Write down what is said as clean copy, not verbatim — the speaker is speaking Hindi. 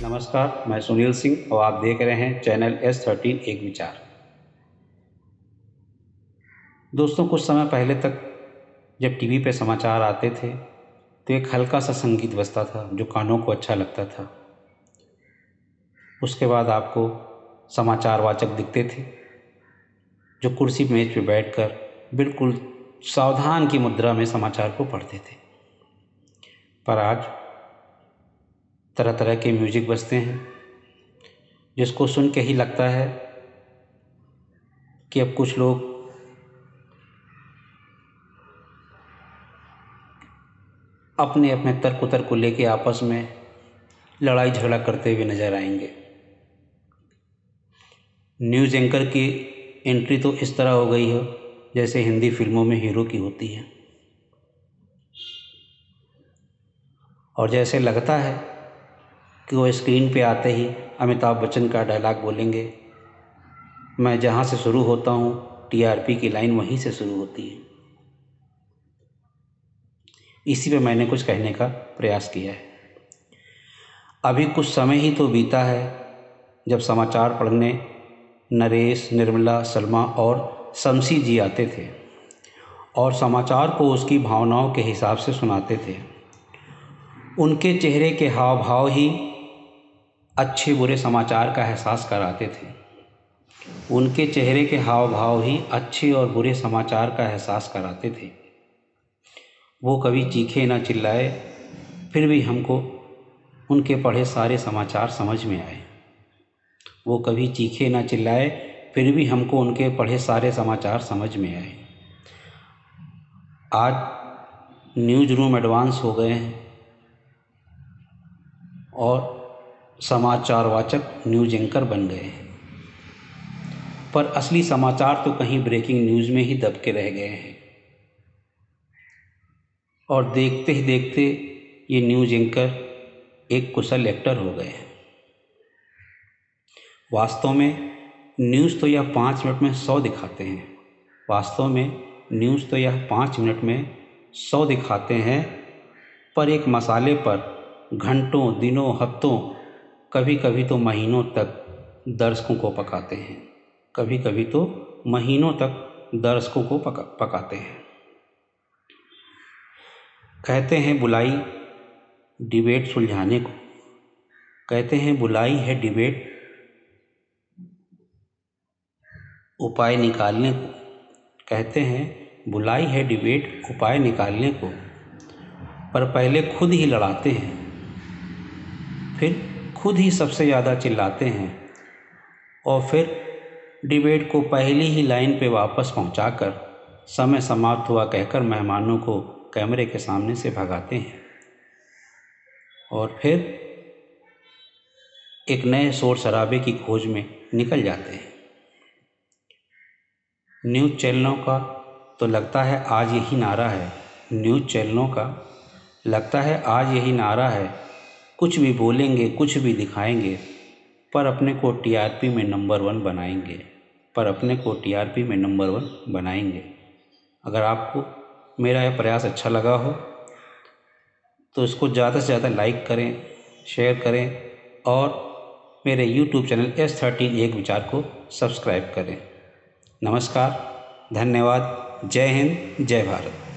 नमस्कार, मैं सुनील सिंह और आप देख रहे हैं चैनल S13 एक विचार। दोस्तों, कुछ समय पहले तक जब टीवी पे समाचार आते थे तो एक हल्का सा संगीत बजता था जो कानों को अच्छा लगता था। उसके बाद आपको समाचार वाचक दिखते थे जो कुर्सी मेज पे बैठकर बिल्कुल सावधान की मुद्रा में समाचार को पढ़ते थे। पर आज तरह तरह के म्यूजिक बजते हैं जिसको सुन के ही लगता है कि अब कुछ लोग अपने अपने तर्क उतर्क को लेके आपस में लड़ाई झगड़ा करते हुए नजर आएंगे। न्यूज़ एंकर की एंट्री तो इस तरह हो गई हो जैसे हिंदी फिल्मों में हीरो की होती है, और जैसे लगता है कि वो स्क्रीन पे आते ही अमिताभ बच्चन का डायलॉग बोलेंगे, मैं जहाँ से शुरू होता हूँ टीआरपी की लाइन वहीं से शुरू होती है। इसी पे मैंने कुछ कहने का प्रयास किया है। अभी कुछ समय ही तो बीता है जब समाचार पढ़ने नरेश, निर्मला, सलमा और शमसी जी आते थे और समाचार को उसकी भावनाओं के हिसाब से सुनाते थे। उनके चेहरे के हाव भाव ही अच्छे बुरे समाचार का एहसास कराते थे। उनके चेहरे के हाव भाव ही अच्छे और बुरे समाचार का एहसास कराते थे। वो कभी चीखे ना चिल्लाए, फिर भी हमको उनके पढ़े सारे समाचार समझ में आए। वो कभी चीखे ना चिल्लाए, फिर भी हमको उनके पढ़े सारे समाचार समझ में आए। आज न्यूज़ रूम एडवांस हो गए हैं और समाचार वाचक न्यूज़ एंकर बन गए हैं, पर असली समाचार तो कहीं ब्रेकिंग न्यूज़ में ही दब के रह गए हैं। और देखते ही देखते ये न्यूज़ एंकर एक कुशल एक्टर हो गए हैं। वास्तव में न्यूज़ तो यह 5 मिनट में 100 दिखाते हैं। वास्तव में न्यूज़ तो यह 5 मिनट में 100 दिखाते हैं, पर एक मसाले पर घंटों, दिनों, हफ्तों, कभी कभी तो महीनों तक दर्शकों को पकाते हैं। कभी कभी तो महीनों तक दर्शकों को पकाते हैं। कहते हैं बुलाई डिबेट सुलझाने को, कहते हैं बुलाई है डिबेट उपाय निकालने को, कहते हैं बुलाई है डिबेट उपाय निकालने को, पर पहले खुद ही लड़ाते हैं, फिर खुद ही सबसे ज़्यादा चिल्लाते हैं और फिर डिबेट को पहली ही लाइन पे वापस पहुंचाकर समय समाप्त हुआ कहकर मेहमानों को कैमरे के सामने से भगाते हैं और फिर एक नए शोर शराबे की खोज में निकल जाते हैं। न्यूज़ चैनलों का तो लगता है आज यही नारा है, न्यूज़ चैनलों का लगता है आज यही नारा है, कुछ भी बोलेंगे, कुछ भी दिखाएंगे, पर अपने को टीआरपी में नंबर 1 बनाएंगे, पर अपने को टीआरपी में नंबर 1 बनाएंगे। अगर आपको मेरा यह प्रयास अच्छा लगा हो तो इसको ज़्यादा से ज़्यादा लाइक करें, शेयर करें और मेरे YouTube चैनल S13 एक विचार को सब्सक्राइब करें। नमस्कार, धन्यवाद, जय हिंद, जय भारत।